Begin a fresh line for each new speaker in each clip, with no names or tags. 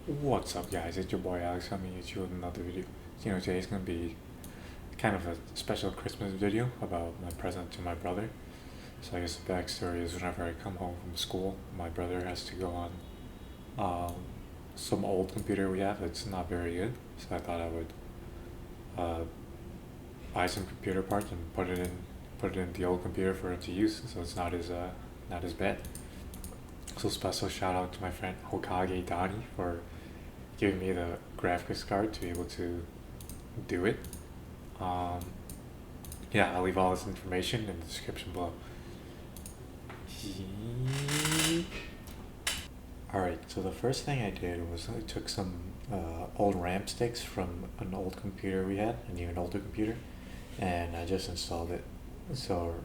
What's up, guys? It's your boy Alex coming at you with another video. Today's gonna be kind of a special Christmas video about my present to my brother. So I guess the backstory is whenever I come home from school, my brother has to go on some old computer we have. It's not very good, so I thought I would uh, buy some computer parts and put it in the old computer for him to use, so it's not as bad. So special shout out to my friend HokageDonny for giving me the graphics card to be able to do it. Um, yeah, I'll leave all this information in the description below. Alright, so the first thing I did was I took some old RAM sticks from an old computer we had, an even older computer, and I just installed it. So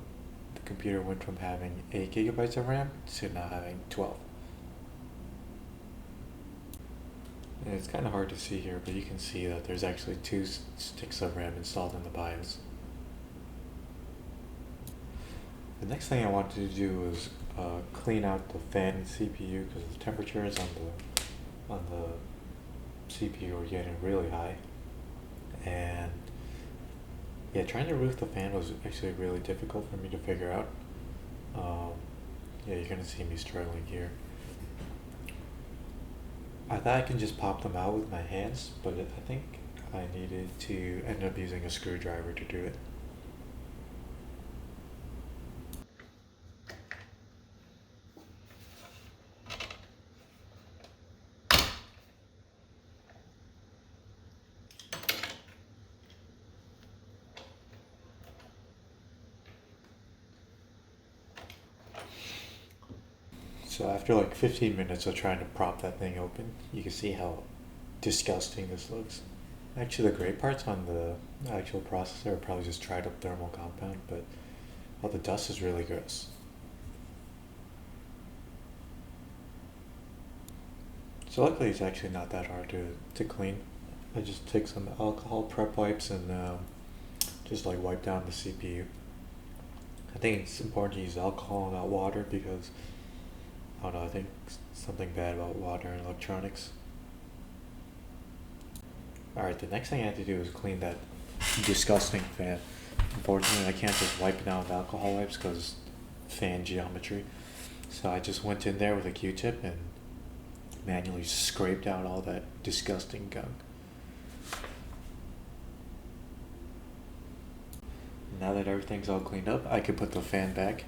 the computer went from having 8 gigabytes of RAM to now having 12. And it's kind of hard to see here, but you can see that there's actually two sticks of RAM installed in the BIOS. The next thing I wanted to do was clean out the fan and CPU because the temperatures on the CPU were getting really high, and yeah, trying to roof the fan was actually really difficult for me to figure out. Yeah, you're gonna see me struggling here. I thought I can just pop them out with my hands, but I think I needed to end up using a screwdriver to do it. So after like 15 minutes of trying to prop that thing open, you can see how disgusting this looks. Actually, the great parts on the actual processor are probably just dried up thermal compound, but all the dust is really gross. So luckily it's actually not that hard to clean. I just take some alcohol prep wipes and just like wipe down the CPU. I think it's important to use alcohol, not water, because I don't know, I think something bad about water and electronics. Alright, the next thing I had to do was clean that disgusting fan. Unfortunately, I can't just wipe it down with alcohol wipes because fan geometry. So I just went in there with a Q-tip and manually scraped out all that disgusting gunk. Now that everything's all cleaned up, I can put the fan back.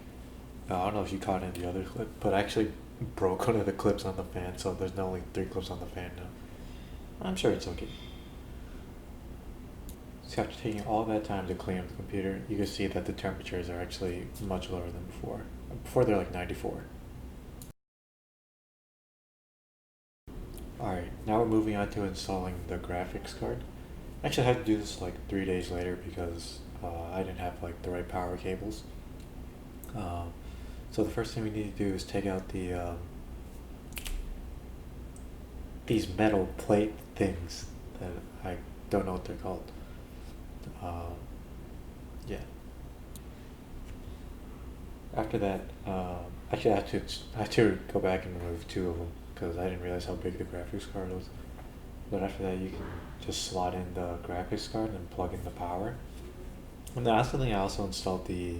I don't know if you caught it in the other clip, but I actually broke one of the clips on the fan, so there's now only 3 clips on the fan now. I'm sure it's okay. So after taking all that time to clean up the computer, you can see that the temperatures are actually much lower than before. Before they're like 94. Alright, now we're moving on to installing the graphics card. Actually, I had to do this like 3 days later because I didn't have like the right power cables. So the first thing we need to do is take out these metal plate things that I don't know what they're called. Yeah. After that, actually I had to go back and remove 2 of them because I didn't realize how big the graphics card was. But after that, you can just slot in the graphics card and plug in the power. And lastly, I also installed the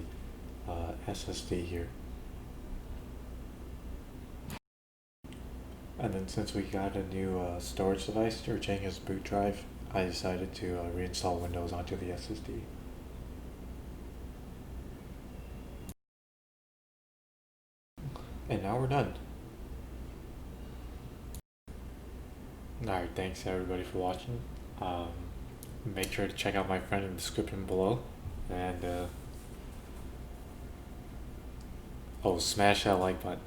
SSD here. And then since we got a new storage device to change his boot drive, I decided to reinstall Windows onto the SSD. And now we're done. Alright, thanks everybody for watching. Make sure to check out my friend in the description below. And, oh, smash that like button.